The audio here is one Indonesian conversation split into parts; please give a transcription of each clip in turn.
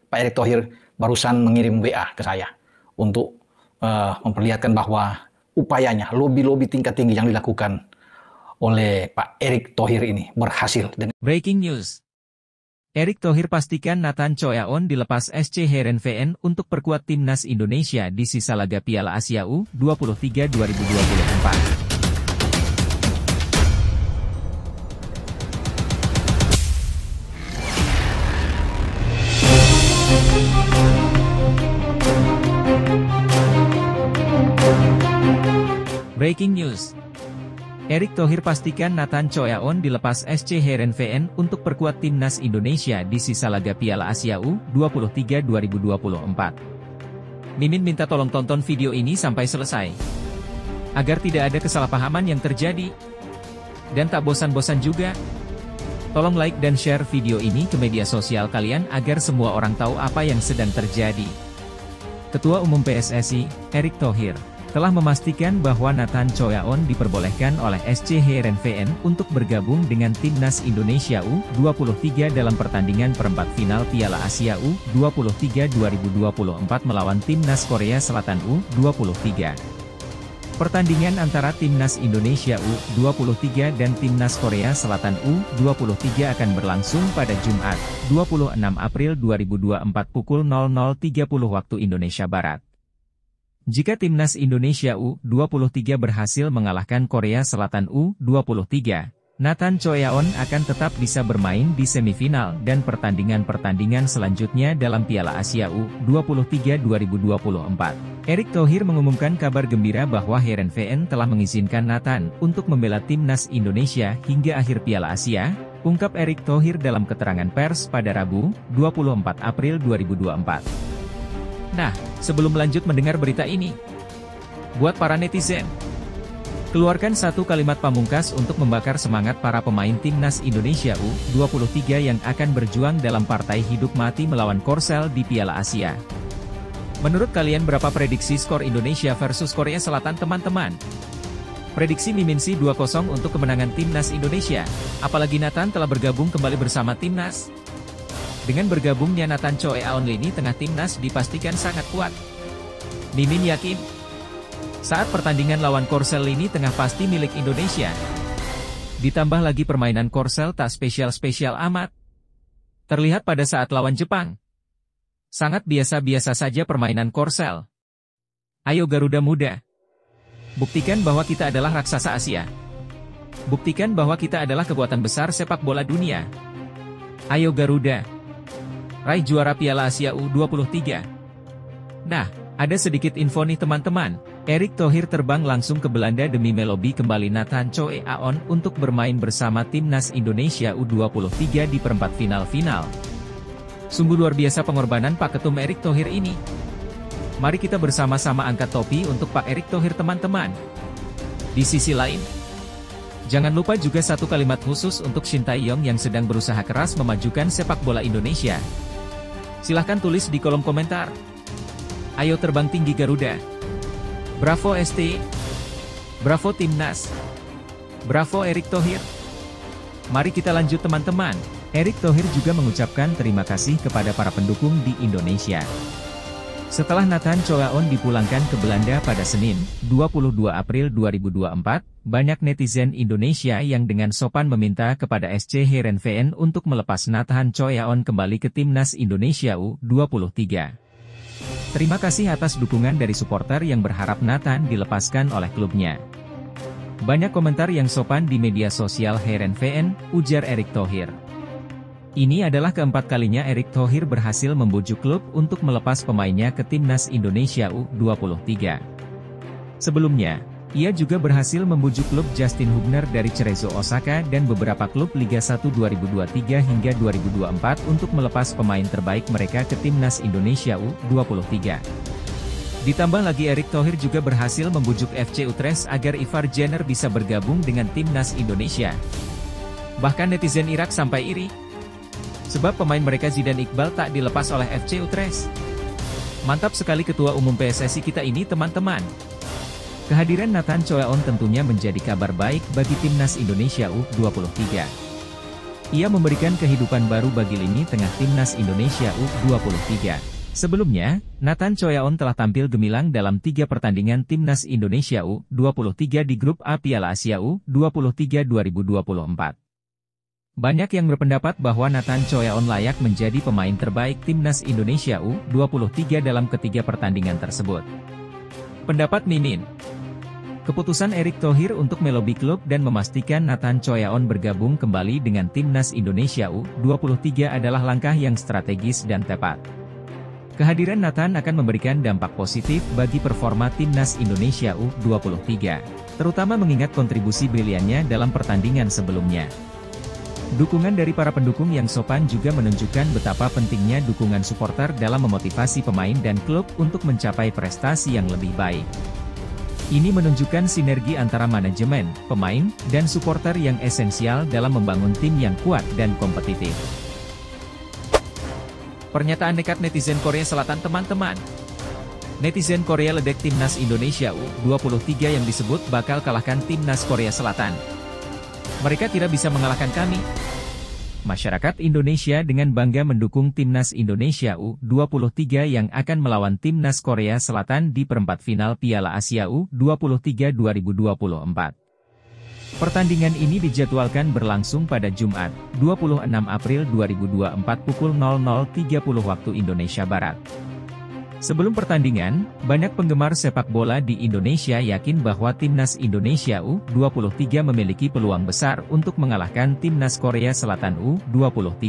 Pak Erick Thohir barusan mengirim WA ke saya untuk memperlihatkan bahwa upayanya, lobby-lobby tingkat tinggi yang dilakukan oleh Pak Erick Thohir ini berhasil. Breaking news. Erick Thohir pastikan Nathan Choyaon dilepas SC Heerenveen untuk perkuat timnas Indonesia di sisa laga Piala Asia U23 2024. Breaking news. Erick Thohir pastikan Nathan Choyaon dilepas SC Heerenveen untuk perkuat timnas Indonesia di sisa laga Piala Asia U23 2024. Mimin minta tolong tonton video ini sampai selesai, agar tidak ada kesalahpahaman yang terjadi. Dan tak bosan-bosan juga, tolong like dan share video ini ke media sosial kalian agar semua orang tahu apa yang sedang terjadi. Ketua Umum PSSI, Erick Thohir, telah memastikan bahwa Nathan Choyaon diperbolehkan oleh SC Heerenveen untuk bergabung dengan timnas Indonesia U23 dalam pertandingan perempat final Piala Asia U23 2024 melawan timnas Korea Selatan U23. Pertandingan antara timnas Indonesia U23 dan timnas Korea Selatan U23 akan berlangsung pada Jumat, 26 April 2024 pukul 00.30 waktu Indonesia Barat. Jika timnas Indonesia U23 berhasil mengalahkan Korea Selatan U23, Nathan Choyaon akan tetap bisa bermain di semifinal dan pertandingan-pertandingan selanjutnya dalam Piala Asia U23 2024. Erick Thohir mengumumkan kabar gembira bahwa Heerenveen telah mengizinkan Nathan untuk membela timnas Indonesia hingga akhir Piala Asia, ungkap Erick Thohir dalam keterangan pers pada Rabu, 24 April 2024. Nah, sebelum lanjut mendengar berita ini, buat para netizen, keluarkan satu kalimat pamungkas untuk membakar semangat para pemain timnas Indonesia U23 yang akan berjuang dalam partai hidup mati melawan Korsel di Piala Asia. Menurut kalian berapa prediksi skor Indonesia versus Korea Selatan teman-teman? Prediksi Mimin sih 2-0 untuk kemenangan timnas Indonesia, apalagi Nathan telah bergabung kembali bersama timnas. Dengan bergabungnya Nathan Choyaon lini tengah timnas dipastikan sangat kuat. Mimin yakin, saat pertandingan lawan Korsel lini tengah pasti milik Indonesia. Ditambah lagi permainan Korsel tak spesial-spesial amat. Terlihat pada saat lawan Jepang. Sangat biasa-biasa saja permainan Korsel. Ayo Garuda Muda. Buktikan bahwa kita adalah raksasa Asia. Buktikan bahwa kita adalah kekuatan besar sepak bola dunia. Ayo Garuda. Raih juara Piala Asia U23. Nah, ada sedikit info nih teman-teman. Erick Thohir terbang langsung ke Belanda demi melobi kembali Nathan Choyaon untuk bermain bersama timnas Indonesia U23 di perempat final. Sungguh luar biasa pengorbanan Pak Ketum Erick Thohir ini. Mari kita bersama-sama angkat topi untuk Pak Erick Thohir teman-teman. Di sisi lain, jangan lupa juga satu kalimat khusus untuk Shin Tae-yong yang sedang berusaha keras memajukan sepak bola Indonesia. Silahkan tulis di kolom komentar. Ayo terbang tinggi Garuda. Bravo ST. Bravo Timnas. Bravo Erick Thohir. Mari kita lanjut teman-teman. Erick Thohir juga mengucapkan terima kasih kepada para pendukung di Indonesia. Setelah Nathan Choyaon dipulangkan ke Belanda pada Senin, 22 April 2024, banyak netizen Indonesia yang dengan sopan meminta kepada SC Heerenveen untuk melepas Nathan Choyaon kembali ke timnas Indonesia U23. Terima kasih atas dukungan dari supporter yang berharap Nathan dilepaskan oleh klubnya. Banyak komentar yang sopan di media sosial Heerenveen, ujar Erick Thohir. Ini adalah keempat kalinya Erick Thohir berhasil membujuk klub untuk melepas pemainnya ke timnas Indonesia U23. Sebelumnya, ia juga berhasil membujuk klub Justin Hubner dari Cerezo Osaka dan beberapa klub Liga 1 2023 hingga 2024 untuk melepas pemain terbaik mereka ke timnas Indonesia U23. Ditambah lagi Erick Thohir juga berhasil membujuk FC Utrecht agar Ivar Jenner bisa bergabung dengan timnas Indonesia. Bahkan netizen Irak sampai iri. Sebab pemain mereka Zidane Iqbal tak dilepas oleh FC Utrecht. Mantap sekali Ketua Umum PSSI kita ini teman-teman. Kehadiran Nathan Choyaon tentunya menjadi kabar baik bagi timnas Indonesia U23. Ia memberikan kehidupan baru bagi lini tengah timnas Indonesia U23. Sebelumnya, Nathan Choyaon telah tampil gemilang dalam 3 pertandingan timnas Indonesia U23 di grup A Piala Asia U23 2024. Banyak yang berpendapat bahwa Nathan Choyaon layak menjadi pemain terbaik timnas Indonesia U23 dalam ketiga pertandingan tersebut. Pendapat Mimin. Keputusan Erick Thohir untuk melobi klub dan memastikan Nathan Choyaon bergabung kembali dengan timnas Indonesia U23 adalah langkah yang strategis dan tepat. Kehadiran Nathan akan memberikan dampak positif bagi performa timnas Indonesia U23, terutama mengingat kontribusi briliannya dalam pertandingan sebelumnya. Dukungan dari para pendukung yang sopan juga menunjukkan betapa pentingnya dukungan supporter dalam memotivasi pemain dan klub untuk mencapai prestasi yang lebih baik. Ini menunjukkan sinergi antara manajemen, pemain, dan supporter yang esensial dalam membangun tim yang kuat dan kompetitif. Pernyataan nekat netizen Korea Selatan teman-teman. Netizen Korea ledek timnas Indonesia U23 yang disebut bakal kalahkan timnas Korea Selatan. Mereka tidak bisa mengalahkan kami. Masyarakat Indonesia dengan bangga mendukung timnas Indonesia U23 yang akan melawan timnas Korea Selatan di perempat final Piala Asia U23 2024. Pertandingan ini dijadwalkan berlangsung pada Jumat, 26 April 2024 pukul 00.30 waktu Indonesia Barat. Sebelum pertandingan, banyak penggemar sepak bola di Indonesia yakin bahwa timnas Indonesia U23 memiliki peluang besar untuk mengalahkan timnas Korea Selatan U23.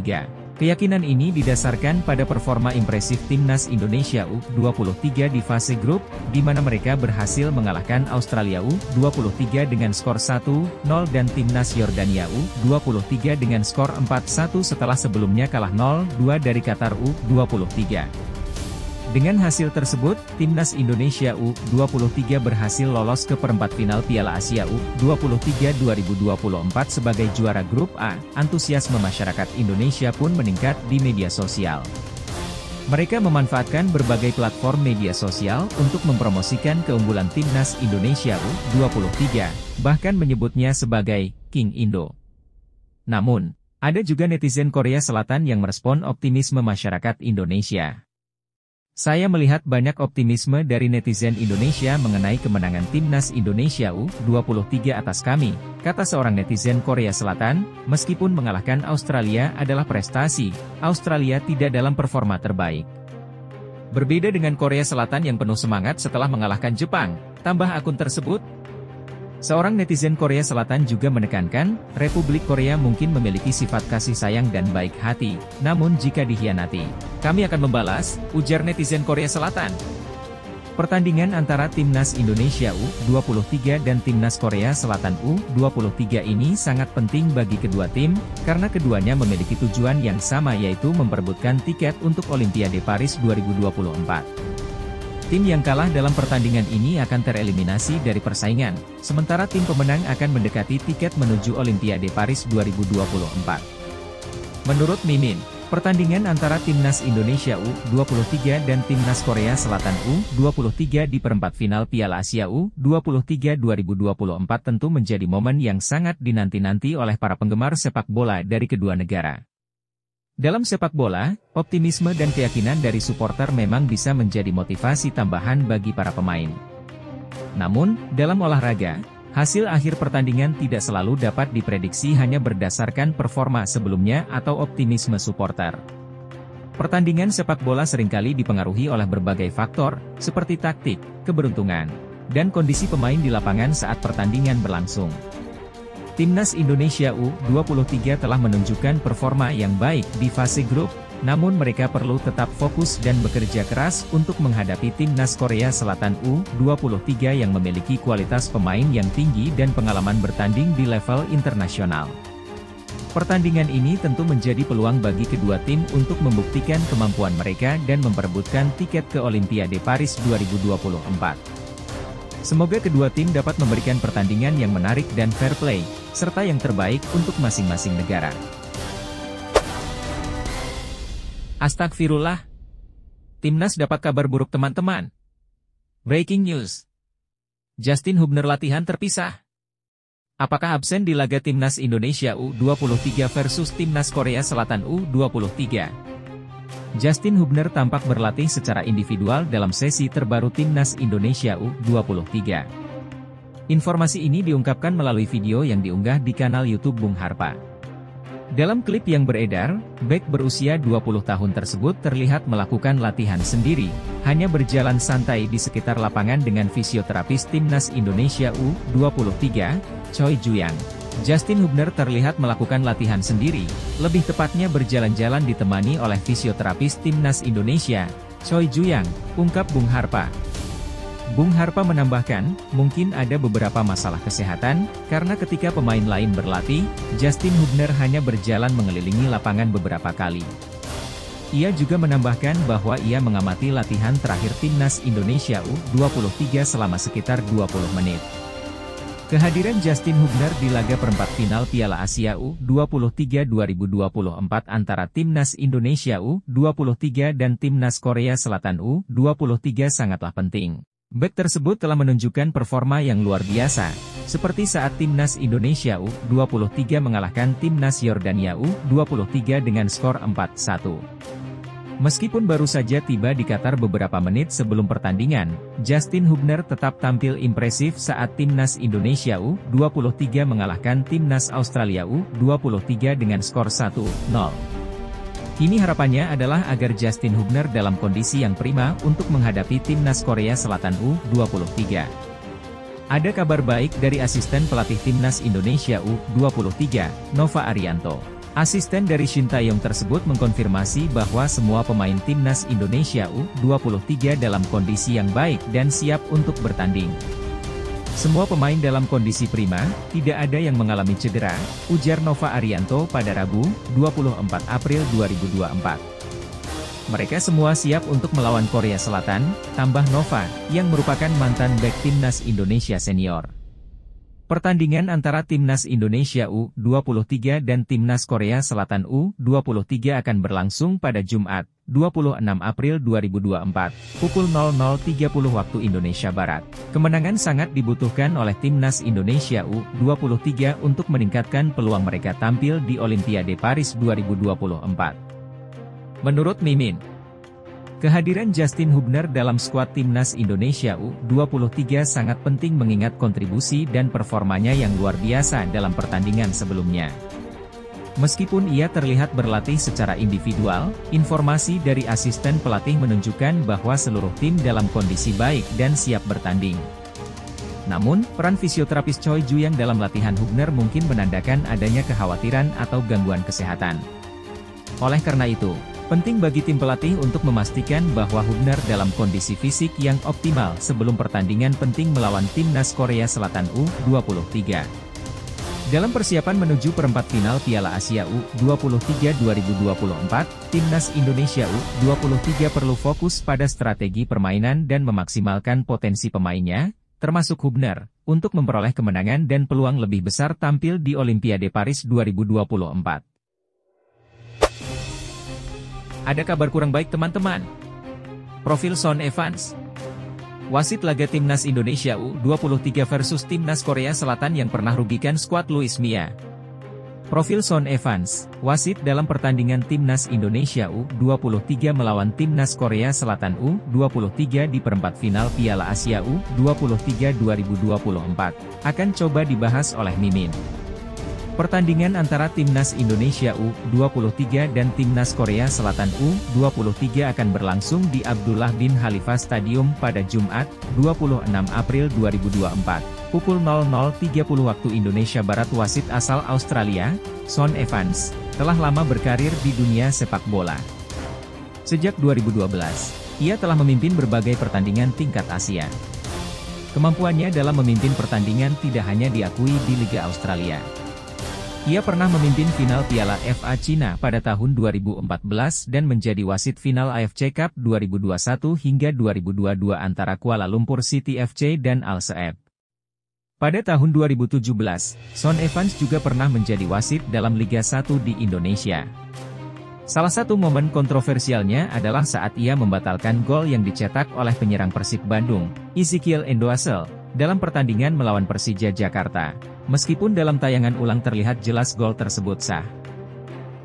Keyakinan ini didasarkan pada performa impresif timnas Indonesia U23 di fase grup, di mana mereka berhasil mengalahkan Australia U23 dengan skor 1-0 dan timnas Yordania U23 dengan skor 4-1 setelah sebelumnya kalah 0-2 dari Qatar U23. Dengan hasil tersebut, timnas Indonesia U23 berhasil lolos ke perempat final Piala Asia U23 2024 sebagai juara grup A. Antusiasme masyarakat Indonesia pun meningkat di media sosial. Mereka memanfaatkan berbagai platform media sosial untuk mempromosikan keunggulan timnas Indonesia U23, bahkan menyebutnya sebagai King Indo. Namun, ada juga netizen Korea Selatan yang merespon optimisme masyarakat Indonesia. Saya melihat banyak optimisme dari netizen Indonesia mengenai kemenangan timnas Indonesia U23 atas kami, kata seorang netizen Korea Selatan. Meskipun mengalahkan Australia adalah prestasi, Australia tidak dalam performa terbaik. Berbeda dengan Korea Selatan yang penuh semangat setelah mengalahkan Jepang, tambah akun tersebut. Seorang netizen Korea Selatan juga menekankan, Republik Korea mungkin memiliki sifat kasih sayang dan baik hati, namun jika dikhianati, kami akan membalas, ujar netizen Korea Selatan. Pertandingan antara timnas Indonesia U23 dan timnas Korea Selatan U23 ini sangat penting bagi kedua tim, karena keduanya memiliki tujuan yang sama yaitu memperebutkan tiket untuk Olimpiade Paris 2024. Tim yang kalah dalam pertandingan ini akan tereliminasi dari persaingan, sementara tim pemenang akan mendekati tiket menuju Olimpiade Paris 2024. Menurut Mimin, pertandingan antara timnas Indonesia U23 dan timnas Korea Selatan U23 di perempat final Piala Asia U23 2024 tentu menjadi momen yang sangat dinanti-nanti oleh para penggemar sepak bola dari kedua negara. Dalam sepak bola, optimisme dan keyakinan dari supporter memang bisa menjadi motivasi tambahan bagi para pemain. Namun, dalam olahraga, hasil akhir pertandingan tidak selalu dapat diprediksi hanya berdasarkan performa sebelumnya atau optimisme supporter. Pertandingan sepak bola seringkali dipengaruhi oleh berbagai faktor, seperti taktik, keberuntungan, dan kondisi pemain di lapangan saat pertandingan berlangsung. Timnas Indonesia U23 telah menunjukkan performa yang baik di fase grup, namun mereka perlu tetap fokus dan bekerja keras untuk menghadapi timnas Korea Selatan U23 yang memiliki kualitas pemain yang tinggi dan pengalaman bertanding di level internasional. Pertandingan ini tentu menjadi peluang bagi kedua tim untuk membuktikan kemampuan mereka dan memperebutkan tiket ke Olimpiade Paris 2024. Semoga kedua tim dapat memberikan pertandingan yang menarik dan fair play, serta yang terbaik untuk masing-masing negara. Astagfirullah. Timnas dapat kabar buruk teman-teman. Breaking news. Justin Hubner latihan terpisah. Apakah absen di laga Timnas Indonesia U23 versus Timnas Korea Selatan U23? Justin Hubner tampak berlatih secara individual dalam sesi terbaru Timnas Indonesia U23. Informasi ini diungkapkan melalui video yang diunggah di kanal YouTube Bung Harpa. Dalam klip yang beredar, bek berusia 20 tahun tersebut terlihat melakukan latihan sendiri, hanya berjalan santai di sekitar lapangan dengan fisioterapis Timnas Indonesia U23, Choi Ju-yang. Justin Hubner terlihat melakukan latihan sendiri, lebih tepatnya berjalan-jalan ditemani oleh fisioterapis Timnas Indonesia, Choi Ju-yang, ungkap Bung Harpa. Bung Harpa menambahkan, mungkin ada beberapa masalah kesehatan, karena ketika pemain lain berlatih, Justin Hubner hanya berjalan mengelilingi lapangan beberapa kali. Ia juga menambahkan bahwa ia mengamati latihan terakhir Timnas Indonesia U23 selama sekitar 20 menit. Kehadiran Justin Hubner di laga perempat final Piala Asia U23 2024 antara Timnas Indonesia U23 dan Timnas Korea Selatan U23 sangatlah penting. Bek tersebut telah menunjukkan performa yang luar biasa, seperti saat Timnas Indonesia U23 mengalahkan Timnas Yordania U23 dengan skor 4-1. Meskipun baru saja tiba di Qatar beberapa menit sebelum pertandingan, Justin Hubner tetap tampil impresif saat Timnas Indonesia U23 mengalahkan Timnas Australia U23 dengan skor 1-0. Kini harapannya adalah agar Justin Hubner dalam kondisi yang prima untuk menghadapi Timnas Korea Selatan U23. Ada kabar baik dari asisten pelatih Timnas Indonesia U23, Nova Arianto. Asisten dari Shin Tae-yong tersebut mengkonfirmasi bahwa semua pemain Timnas Indonesia U23 dalam kondisi yang baik dan siap untuk bertanding. Semua pemain dalam kondisi prima, tidak ada yang mengalami cedera, ujar Nova Arianto pada Rabu, 24 April 2024. Mereka semua siap untuk melawan Korea Selatan, tambah Nova, yang merupakan mantan bek Timnas Indonesia senior. Pertandingan antara Timnas Indonesia U23 dan Timnas Korea Selatan U23 akan berlangsung pada Jumat, 26 April 2024, pukul 00.30 waktu Indonesia Barat. Kemenangan sangat dibutuhkan oleh Timnas Indonesia U23 untuk meningkatkan peluang mereka tampil di Olimpiade Paris 2024. Menurut Mimin, kehadiran Justin Hubner dalam skuad Timnas Indonesia U23 sangat penting mengingat kontribusi dan performanya yang luar biasa dalam pertandingan sebelumnya. Meskipun ia terlihat berlatih secara individual, informasi dari asisten pelatih menunjukkan bahwa seluruh tim dalam kondisi baik dan siap bertanding. Namun, peran fisioterapis Choi Ju-yang dalam latihan Hubner mungkin menandakan adanya kekhawatiran atau gangguan kesehatan. Oleh karena itu, penting bagi tim pelatih untuk memastikan bahwa Hubner dalam kondisi fisik yang optimal sebelum pertandingan penting melawan Timnas Korea Selatan U23. Dalam persiapan menuju perempat final Piala Asia U23 2024, Timnas Indonesia U23 perlu fokus pada strategi permainan dan memaksimalkan potensi pemainnya, termasuk Hubner, untuk memperoleh kemenangan dan peluang lebih besar tampil di Olimpiade Paris 2024. Ada kabar kurang baik teman-teman. Profil Son Evans, wasit laga Timnas Indonesia U23 versus Timnas Korea Selatan yang pernah rugikan skuad Luis Milla. Profil Son Evans, wasit dalam pertandingan Timnas Indonesia U23 melawan Timnas Korea Selatan U23 di perempat final Piala Asia U23 2024, akan coba dibahas oleh Mimin. Pertandingan antara Timnas Indonesia U23 dan Timnas Korea Selatan U23 akan berlangsung di Abdullah bin Khalifa Stadium pada Jumat, 26 April 2024, pukul 00.30 waktu Indonesia Barat. Wasit asal Australia, Son Evans, telah lama berkarir di dunia sepak bola. Sejak 2012, ia telah memimpin berbagai pertandingan tingkat Asia. Kemampuannya dalam memimpin pertandingan tidak hanya diakui di Liga Australia. Ia pernah memimpin final Piala FA Cina pada tahun 2014 dan menjadi wasit final AFC Cup 2021 hingga 2022 antara Kuala Lumpur City FC dan Al Sadd. Pada tahun 2017, Son Evans juga pernah menjadi wasit dalam Liga 1 di Indonesia. Salah satu momen kontroversialnya adalah saat ia membatalkan gol yang dicetak oleh penyerang Persib Bandung, Ezekiel Endoasel, dalam pertandingan melawan Persija Jakarta. Meskipun dalam tayangan ulang terlihat jelas gol tersebut sah.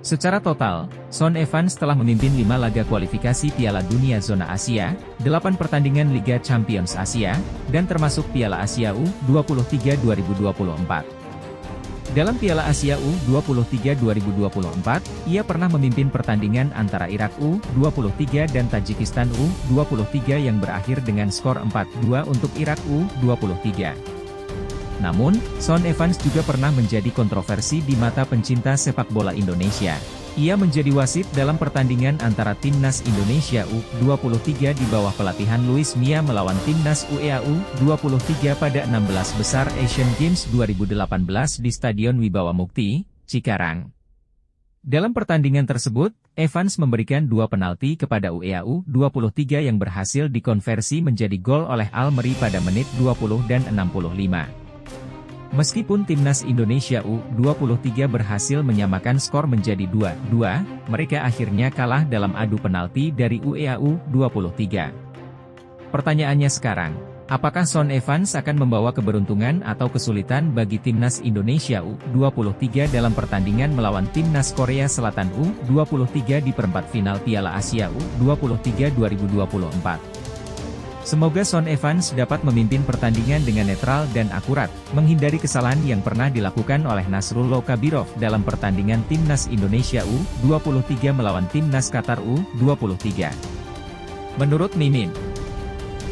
Secara total, Son Evans telah memimpin 5 laga kualifikasi Piala Dunia Zona Asia, 8 pertandingan Liga Champions Asia, dan termasuk Piala Asia U23 2024. Dalam Piala Asia U23 2024, ia pernah memimpin pertandingan antara Irak U23 dan Tajikistan U23 yang berakhir dengan skor 4-2 untuk Irak U23. Namun, Son Evans juga pernah menjadi kontroversi di mata pencinta sepak bola Indonesia. Ia menjadi wasit dalam pertandingan antara Timnas Indonesia U23 di bawah pelatihan Luis Mia melawan Timnas UEA U23 pada 16 besar Asian Games 2018 di Stadion Wibawa Mukti, Cikarang. Dalam pertandingan tersebut, Evans memberikan 2 penalti kepada UEA U23 yang berhasil dikonversi menjadi gol oleh Almeri pada menit 20 dan 65. Meskipun Timnas Indonesia U23 berhasil menyamakan skor menjadi 2-2, mereka akhirnya kalah dalam adu penalti dari UEA U23. Pertanyaannya sekarang, apakah Son Evans akan membawa keberuntungan atau kesulitan bagi Timnas Indonesia U23 dalam pertandingan melawan Timnas Korea Selatan U23 di perempat final Piala Asia U23 2024? Semoga Son Evans dapat memimpin pertandingan dengan netral dan akurat, menghindari kesalahan yang pernah dilakukan oleh Nasrullah Kabirov dalam pertandingan Timnas Indonesia U23 melawan Timnas Qatar U23. Menurut Mimin,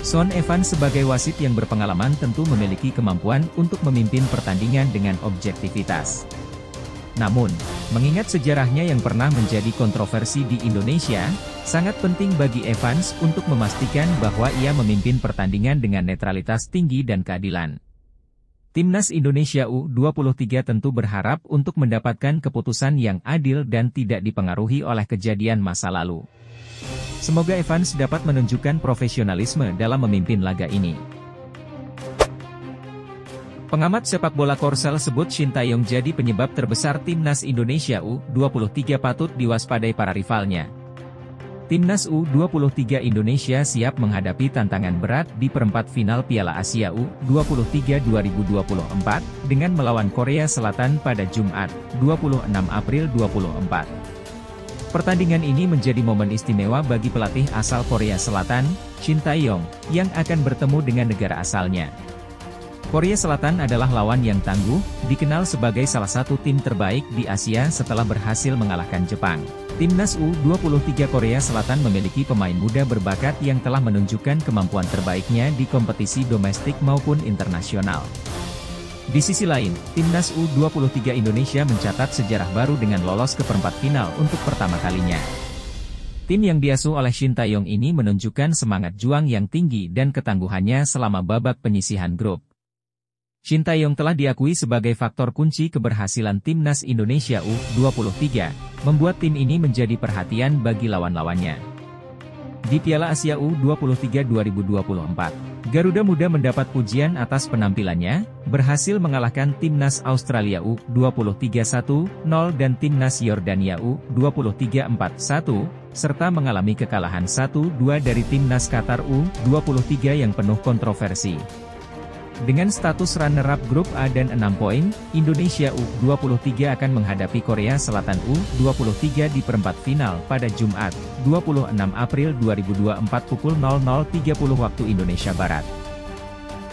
Son Evans sebagai wasit yang berpengalaman tentu memiliki kemampuan untuk memimpin pertandingan dengan objektivitas. Namun, mengingat sejarahnya yang pernah menjadi kontroversi di Indonesia, sangat penting bagi Evans untuk memastikan bahwa ia memimpin pertandingan dengan netralitas tinggi dan keadilan. Timnas Indonesia U23 tentu berharap untuk mendapatkan keputusan yang adil dan tidak dipengaruhi oleh kejadian masa lalu. Semoga Evans dapat menunjukkan profesionalisme dalam memimpin laga ini. Pengamat sepak bola Korsel sebut Shin Tae-yong jadi penyebab terbesar Timnas Indonesia U23 patut diwaspadai para rivalnya. Timnas U23 Indonesia siap menghadapi tantangan berat di perempat final Piala Asia U23 2024, dengan melawan Korea Selatan pada Jumat, 26 April 2024. Pertandingan ini menjadi momen istimewa bagi pelatih asal Korea Selatan, Shin Tae-yong, yang akan bertemu dengan negara asalnya. Korea Selatan adalah lawan yang tangguh, dikenal sebagai salah satu tim terbaik di Asia setelah berhasil mengalahkan Jepang. Timnas U23 Korea Selatan memiliki pemain muda berbakat yang telah menunjukkan kemampuan terbaiknya di kompetisi domestik maupun internasional. Di sisi lain, Timnas U23 Indonesia mencatat sejarah baru dengan lolos ke perempat final untuk pertama kalinya. Tim yang diasuh oleh Shin Tae-yong ini menunjukkan semangat juang yang tinggi dan ketangguhannya selama babak penyisihan grup. Shin Tae-yong telah diakui sebagai faktor kunci keberhasilan Timnas Indonesia U23, membuat tim ini menjadi perhatian bagi lawan-lawannya. Di Piala Asia U23 2024, Garuda Muda mendapat pujian atas penampilannya, berhasil mengalahkan Timnas Australia U23 1-0 dan Timnas Yordania U23 4-1, serta mengalami kekalahan 1-2 dari Timnas Qatar U23 yang penuh kontroversi. Dengan status runner-up grup A dan 6 poin, Indonesia U23 akan menghadapi Korea Selatan U23 di perempat final pada Jumat, 26 April 2024 pukul 00.30 waktu Indonesia Barat.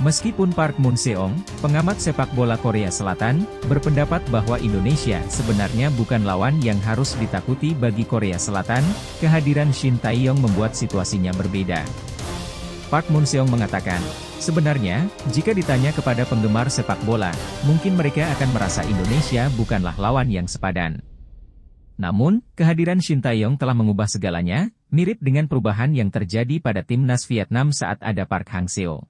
Meskipun Park Moon-seong, pengamat sepak bola Korea Selatan, berpendapat bahwa Indonesia sebenarnya bukan lawan yang harus ditakuti bagi Korea Selatan, kehadiran Shin Tae-yong membuat situasinya berbeda. Park Moon-seong mengatakan, sebenarnya, jika ditanya kepada penggemar sepak bola, mungkin mereka akan merasa Indonesia bukanlah lawan yang sepadan. Namun, kehadiran Shin Tae-yong telah mengubah segalanya, mirip dengan perubahan yang terjadi pada Timnas Vietnam saat ada Park Hang-seo.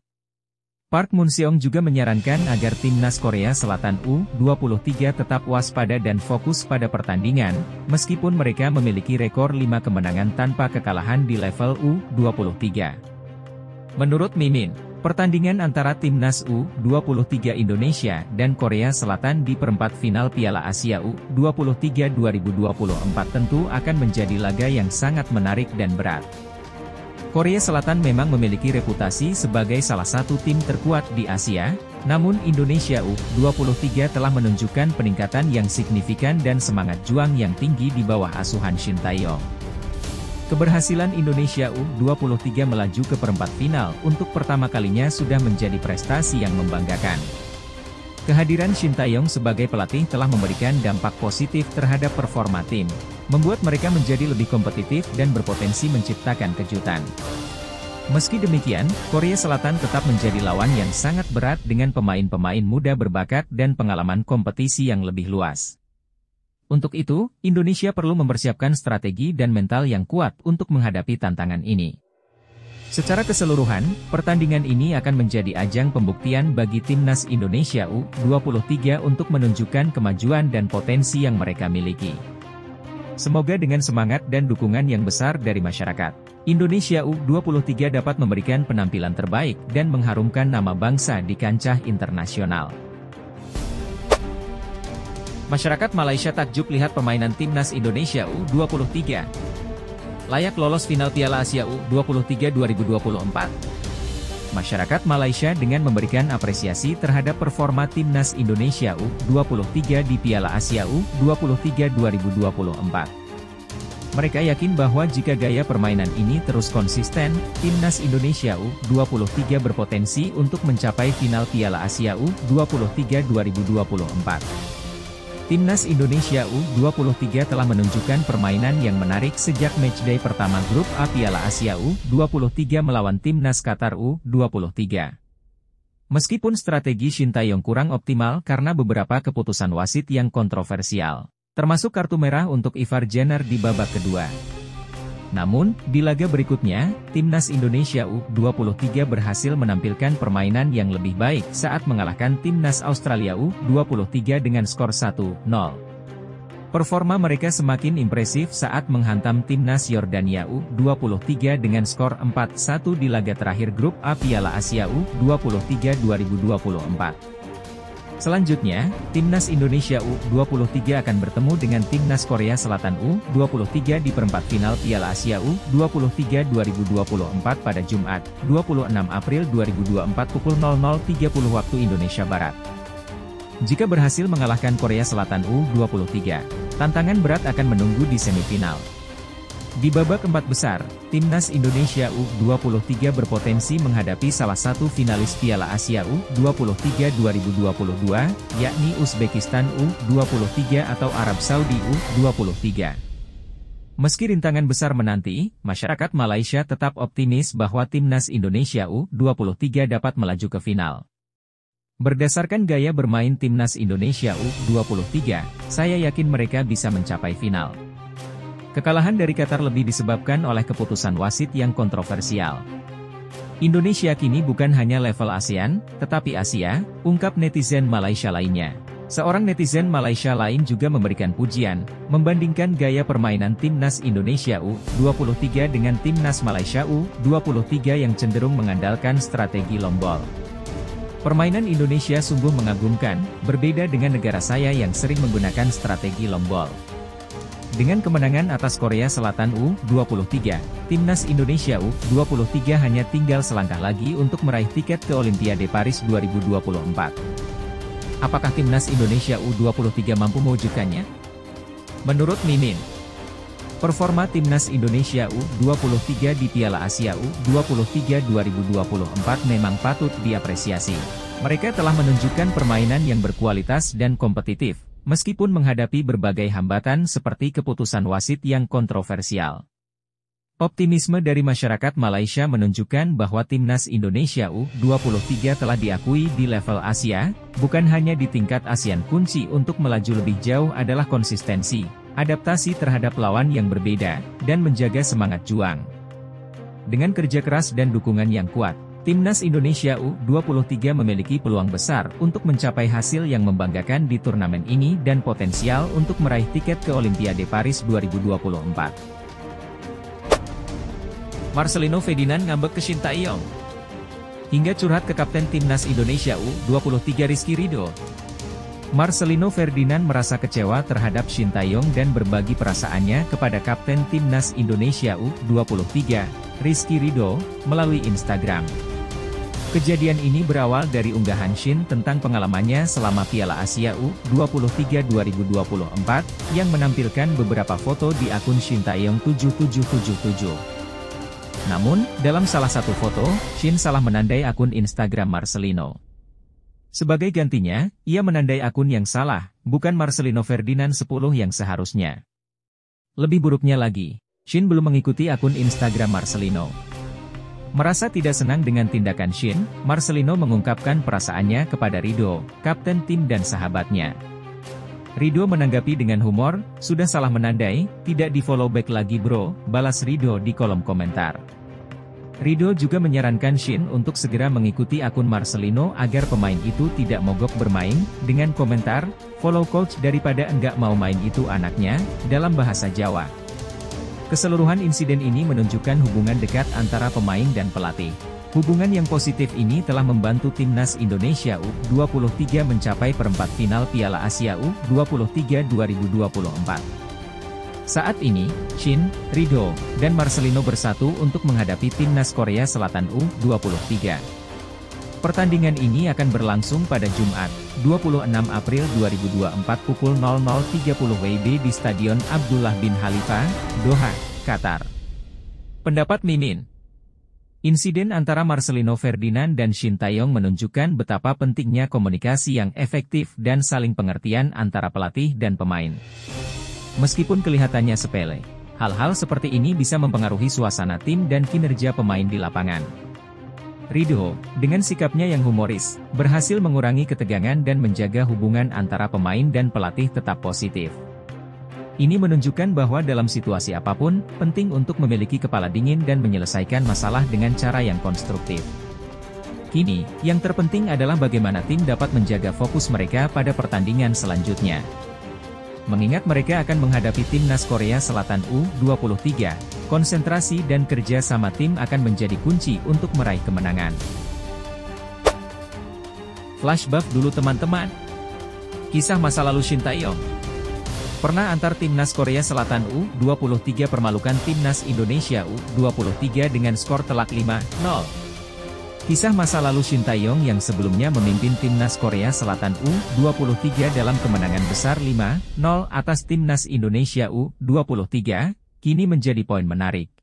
Park Moon-seong juga menyarankan agar Timnas Korea Selatan U23 tetap waspada dan fokus pada pertandingan, meskipun mereka memiliki rekor 5 kemenangan tanpa kekalahan di level U23. Menurut Mimin, pertandingan antara Timnas U23 Indonesia dan Korea Selatan di perempat final Piala Asia U23 2024 tentu akan menjadi laga yang sangat menarik dan berat. Korea Selatan memang memiliki reputasi sebagai salah satu tim terkuat di Asia, namun Indonesia U23 telah menunjukkan peningkatan yang signifikan dan semangat juang yang tinggi di bawah asuhan Shin Tae-yong. Keberhasilan Indonesia U23 melaju ke perempat final untuk pertama kalinya sudah menjadi prestasi yang membanggakan. Kehadiran Shin Tae-yong sebagai pelatih telah memberikan dampak positif terhadap performa tim, membuat mereka menjadi lebih kompetitif dan berpotensi menciptakan kejutan. Meski demikian, Korea Selatan tetap menjadi lawan yang sangat berat dengan pemain-pemain muda berbakat dan pengalaman kompetisi yang lebih luas. Untuk itu, Indonesia perlu mempersiapkan strategi dan mental yang kuat untuk menghadapi tantangan ini. Secara keseluruhan, pertandingan ini akan menjadi ajang pembuktian bagi timnas Indonesia U23 untuk menunjukkan kemajuan dan potensi yang mereka miliki. Semoga dengan semangat dan dukungan yang besar dari masyarakat, Indonesia U23 dapat memberikan penampilan terbaik dan mengharumkan nama bangsa di kancah internasional. Masyarakat Malaysia takjub lihat permainan timnas Indonesia U23. Layak lolos final Piala Asia U23 2024. Masyarakat Malaysia dengan memberikan apresiasi terhadap performa timnas Indonesia U23 di Piala Asia U23 2024. Mereka yakin bahwa jika gaya permainan ini terus konsisten, timnas Indonesia U23 berpotensi untuk mencapai final Piala Asia U23 2024. Timnas Indonesia U23 telah menunjukkan permainan yang menarik sejak matchday pertama grup A Piala Asia U23 melawan timnas Qatar U23. Meskipun strategi Shin Tae-yong kurang optimal karena beberapa keputusan wasit yang kontroversial, termasuk kartu merah untuk Ivar Jenner di babak kedua. Namun, di laga berikutnya, timnas Indonesia U23 berhasil menampilkan permainan yang lebih baik saat mengalahkan timnas Australia U23 dengan skor 1-0. Performa mereka semakin impresif saat menghantam timnas Yordania U23 dengan skor 4-1 di laga terakhir grup A Piala Asia U23 2024. Selanjutnya, timnas Indonesia U23 akan bertemu dengan timnas Korea Selatan U23 di perempat final Piala Asia U23 2024 pada Jumat, 26 April 2024 pukul 00.30 waktu Indonesia Barat. Jika berhasil mengalahkan Korea Selatan U23, tantangan berat akan menunggu di semifinal. Di babak empat besar, timnas Indonesia U23 berpotensi menghadapi salah satu finalis Piala Asia U23 2022, yakni Uzbekistan U23 atau Arab Saudi U23. Meski rintangan besar menanti, masyarakat Malaysia tetap optimis bahwa timnas Indonesia U23 dapat melaju ke final. Berdasarkan gaya bermain timnas Indonesia U23, saya yakin mereka bisa mencapai final. Kekalahan dari Qatar lebih disebabkan oleh keputusan wasit yang kontroversial. Indonesia kini bukan hanya level ASEAN, tetapi Asia, ungkap netizen Malaysia lainnya. Seorang netizen Malaysia lain juga memberikan pujian, membandingkan gaya permainan timnas Indonesia U23 dengan timnas Malaysia U23 yang cenderung mengandalkan strategi long ball. Permainan Indonesia sungguh mengagumkan, berbeda dengan negara saya yang sering menggunakan strategi long ball. Dengan kemenangan atas Korea Selatan U23, timnas Indonesia U23 hanya tinggal selangkah lagi untuk meraih tiket ke Olimpiade Paris 2024. Apakah timnas Indonesia U23 mampu mewujudkannya? Menurut Mimin, performa timnas Indonesia U23 di Piala Asia U23 2024 memang patut diapresiasi. Mereka telah menunjukkan permainan yang berkualitas dan kompetitif, meskipun menghadapi berbagai hambatan seperti keputusan wasit yang kontroversial. Optimisme dari masyarakat Malaysia menunjukkan bahwa timnas Indonesia U23 telah diakui di level Asia, bukan hanya di tingkat ASEAN. Kunci untuk melaju lebih jauh adalah konsistensi, adaptasi terhadap lawan yang berbeda, dan menjaga semangat juang. Dengan kerja keras dan dukungan yang kuat, timnas Indonesia U23 memiliki peluang besar untuk mencapai hasil yang membanggakan di turnamen ini dan potensial untuk meraih tiket ke Olimpiade Paris 2024. Marcelino Ferdinand ngambek ke Shin Tae-yong. Hingga curhat ke kapten timnas Indonesia U23 Rizky Ridho. Marcelino Ferdinand merasa kecewa terhadap Shin Tae-yong dan berbagi perasaannya kepada kapten timnas Indonesia U23, Rizky Ridho, melalui Instagram. Kejadian ini berawal dari unggahan Shin tentang pengalamannya selama Piala Asia U23 2024, yang menampilkan beberapa foto di akun Shin Taeyong 7777. Namun, dalam salah satu foto, Shin salah menandai akun Instagram Marcelino. Sebagai gantinya, ia menandai akun yang salah, bukan Marcelino Ferdinand 10 yang seharusnya. Lebih buruknya lagi, Shin belum mengikuti akun Instagram Marcelino. Merasa tidak senang dengan tindakan Shin, Marcelino mengungkapkan perasaannya kepada Ridho, kapten tim dan sahabatnya. Ridho menanggapi dengan humor, "Sudah salah menandai, tidak di-follow back lagi bro," balas Ridho di kolom komentar. Ridho juga menyarankan Shin untuk segera mengikuti akun Marcelino agar pemain itu tidak mogok bermain, dengan komentar, "Follow coach daripada enggak mau main itu anaknya," dalam bahasa Jawa. Keseluruhan insiden ini menunjukkan hubungan dekat antara pemain dan pelatih. Hubungan yang positif ini telah membantu timnas Indonesia U23 mencapai perempat final Piala Asia U23 2024. Saat ini, Shin, Ridho, dan Marcelino bersatu untuk menghadapi timnas Korea Selatan U23. Pertandingan ini akan berlangsung pada Jumat, 26 April 2024 pukul 00.30 WIB di Stadion Abdullah bin Khalifa, Doha, Qatar. Pendapat Mimin. Insiden antara Marcelino Ferdinand dan Shin Taeyong menunjukkan betapa pentingnya komunikasi yang efektif dan saling pengertian antara pelatih dan pemain. Meskipun kelihatannya sepele, hal-hal seperti ini bisa mempengaruhi suasana tim dan kinerja pemain di lapangan. Ridho, dengan sikapnya yang humoris, berhasil mengurangi ketegangan dan menjaga hubungan antara pemain dan pelatih tetap positif. Ini menunjukkan bahwa dalam situasi apapun, penting untuk memiliki kepala dingin dan menyelesaikan masalah dengan cara yang konstruktif. Kini, yang terpenting adalah bagaimana tim dapat menjaga fokus mereka pada pertandingan selanjutnya. Mengingat mereka akan menghadapi timnas Korea Selatan U23, konsentrasi dan kerja sama tim akan menjadi kunci untuk meraih kemenangan. Flashback dulu teman-teman. Kisah masa lalu Shin Taeyong. Pernah antar timnas Korea Selatan U23 permalukan timnas Indonesia U23 dengan skor telak 5-0. Kisah masa lalu Shin Taeyong yang sebelumnya memimpin timnas Korea Selatan U23 dalam kemenangan besar 5-0 atas timnas Indonesia U23, kini menjadi poin menarik.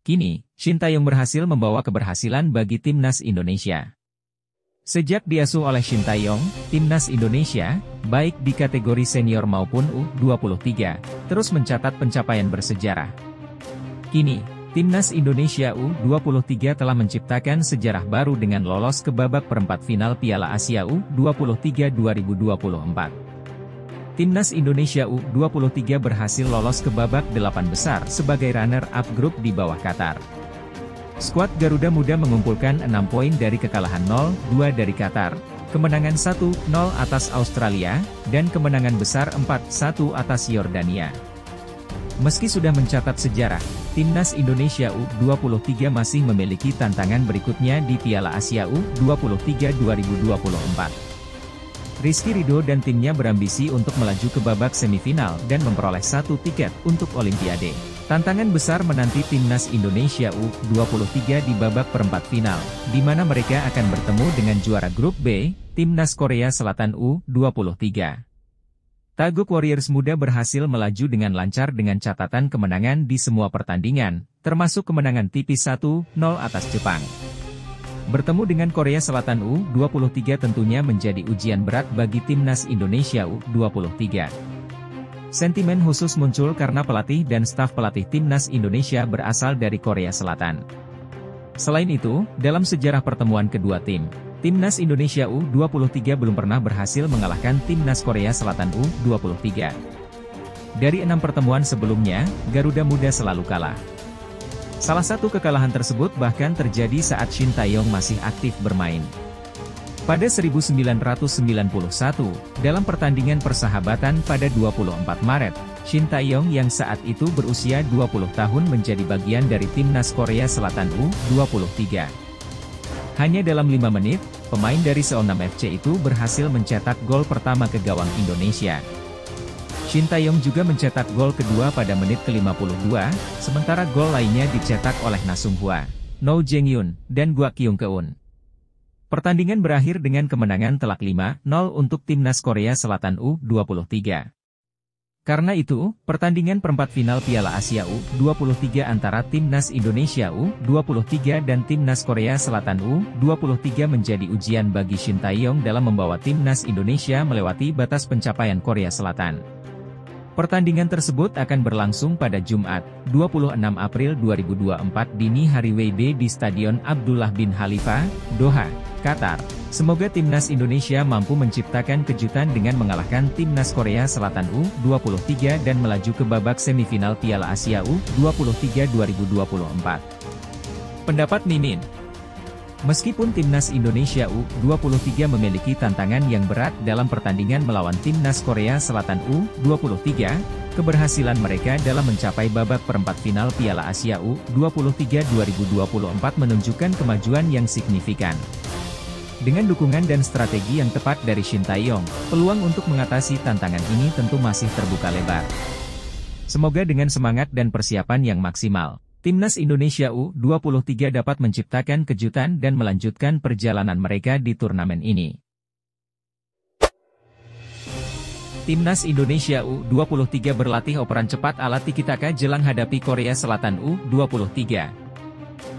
Kini, Shin Taeyong berhasil membawa keberhasilan bagi timnas Indonesia. Sejak diasuh oleh Shin Taeyong, timnas Indonesia, baik di kategori senior maupun U23, terus mencatat pencapaian bersejarah. Kini, timnas Indonesia U23 telah menciptakan sejarah baru dengan lolos ke babak perempat final Piala Asia U23 2024. Timnas Indonesia U23 berhasil lolos ke babak 8 besar sebagai runner-up grup di bawah Qatar. Skuad Garuda Muda mengumpulkan 6 poin dari kekalahan 0-2 dari Qatar, kemenangan 1-0 atas Australia, dan kemenangan besar 4-1 atas Yordania. Meski sudah mencatat sejarah, timnas Indonesia U23 masih memiliki tantangan berikutnya di Piala Asia U23 2024. Rizky Ridho dan timnya berambisi untuk melaju ke babak semifinal dan memperoleh 1 tiket untuk Olimpiade. Tantangan besar menanti timnas Indonesia U23 di babak perempat final, di mana mereka akan bertemu dengan juara grup B, timnas Korea Selatan U23. Taguk Warriors muda berhasil melaju dengan lancar dengan catatan kemenangan di semua pertandingan, termasuk kemenangan tipis 1-0 atas Jepang. Bertemu dengan Korea Selatan U23 tentunya menjadi ujian berat bagi timnas Indonesia U23. Sentimen khusus muncul karena pelatih dan staf pelatih timnas Indonesia berasal dari Korea Selatan. Selain itu, dalam sejarah pertemuan kedua tim, timnas Indonesia U23 belum pernah berhasil mengalahkan timnas Korea Selatan U23. Dari 6 pertemuan sebelumnya, Garuda Muda selalu kalah. Salah satu kekalahan tersebut bahkan terjadi saat Shin Taeyong masih aktif bermain. Pada 1991, dalam pertandingan persahabatan pada 24 Maret, Shin Taeyong yang saat itu berusia 20 tahun menjadi bagian dari timnas Korea Selatan U23. Hanya dalam 5 menit, pemain dari Seonam FC itu berhasil mencetak gol pertama ke gawang Indonesia. Shin Tae-yong juga mencetak gol kedua pada menit ke-52, sementara gol lainnya dicetak oleh Na Sung-hwa, No Jeng-yun, dan Gwa Kyung-keun. Pertandingan berakhir dengan kemenangan telak 5-0 untuk Timnas Korea Selatan U23. Karena itu, pertandingan perempat final Piala Asia U23 antara Timnas Indonesia U23 dan Timnas Korea Selatan U23 menjadi ujian bagi Shin Tae-yong dalam membawa Timnas Indonesia melewati batas pencapaian Korea Selatan. Pertandingan tersebut akan berlangsung pada Jumat, 26 April 2024 dini hari WIB di Stadion Abdullah bin Khalifa, Doha, Qatar. Semoga Timnas Indonesia mampu menciptakan kejutan dengan mengalahkan Timnas Korea Selatan U23 dan melaju ke babak semifinal Piala Asia U23 2024. Pendapat Mimin. Meskipun Timnas Indonesia U23 memiliki tantangan yang berat dalam pertandingan melawan Timnas Korea Selatan U23, keberhasilan mereka dalam mencapai babak perempat final Piala Asia U23 2024 menunjukkan kemajuan yang signifikan. Dengan dukungan dan strategi yang tepat dari Shin Tae-yong, peluang untuk mengatasi tantangan ini tentu masih terbuka lebar. Semoga dengan semangat dan persiapan yang maksimal, Timnas Indonesia U23 dapat menciptakan kejutan dan melanjutkan perjalanan mereka di turnamen ini. Timnas Indonesia U23 berlatih operan cepat ala tiki-taka jelang hadapi Korea Selatan U23.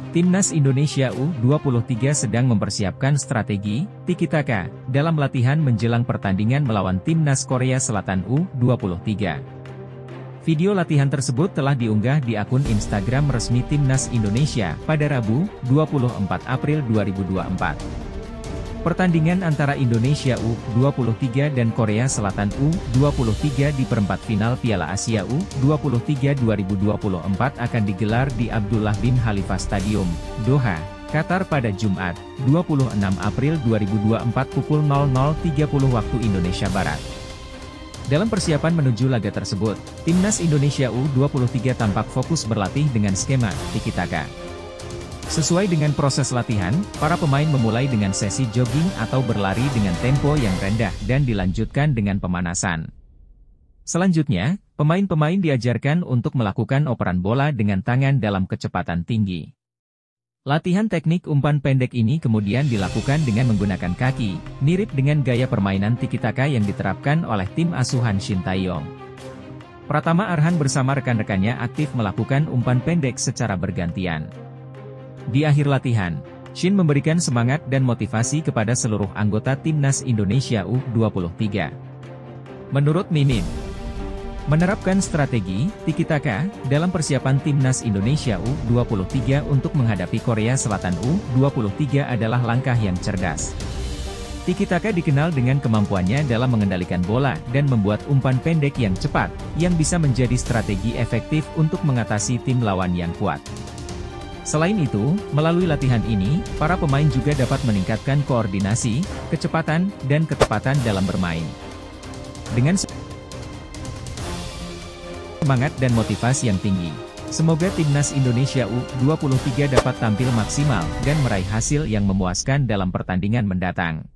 Timnas Indonesia U23 sedang mempersiapkan strategi tiki-taka dalam latihan menjelang pertandingan melawan Timnas Korea Selatan U23. Video latihan tersebut telah diunggah di akun Instagram resmi Timnas Indonesia pada Rabu, 24 April 2024. Pertandingan antara Indonesia U23 dan Korea Selatan U23 di perempat final Piala Asia U23 2024 akan digelar di Abdullah bin Khalifa Stadium, Doha, Qatar pada Jumat, 26 April 2024 pukul 00.30 waktu Indonesia Barat. Dalam persiapan menuju laga tersebut, Timnas Indonesia U23 tampak fokus berlatih dengan skema tiki-taka. Sesuai dengan proses latihan, para pemain memulai dengan sesi jogging atau berlari dengan tempo yang rendah dan dilanjutkan dengan pemanasan. Selanjutnya, pemain-pemain diajarkan untuk melakukan operan bola dengan tangan dalam kecepatan tinggi. Latihan teknik umpan pendek ini kemudian dilakukan dengan menggunakan kaki, mirip dengan gaya permainan tiki-taka yang diterapkan oleh tim asuhan Shin Tae-yong. Pratama Arhan bersama rekan-rekannya aktif melakukan umpan pendek secara bergantian. Di akhir latihan, Shin memberikan semangat dan motivasi kepada seluruh anggota Timnas Indonesia U23. Menurut Mimin, menerapkan strategi tiki-taka dalam persiapan Timnas Indonesia U23 untuk menghadapi Korea Selatan U23 adalah langkah yang cerdas. Tiki-taka dikenal dengan kemampuannya dalam mengendalikan bola dan membuat umpan pendek yang cepat, yang bisa menjadi strategi efektif untuk mengatasi tim lawan yang kuat. Selain itu, melalui latihan ini, para pemain juga dapat meningkatkan koordinasi, kecepatan, dan ketepatan dalam bermain. Dengan semangat dan motivasi yang tinggi, semoga Timnas Indonesia U23 dapat tampil maksimal dan meraih hasil yang memuaskan dalam pertandingan mendatang.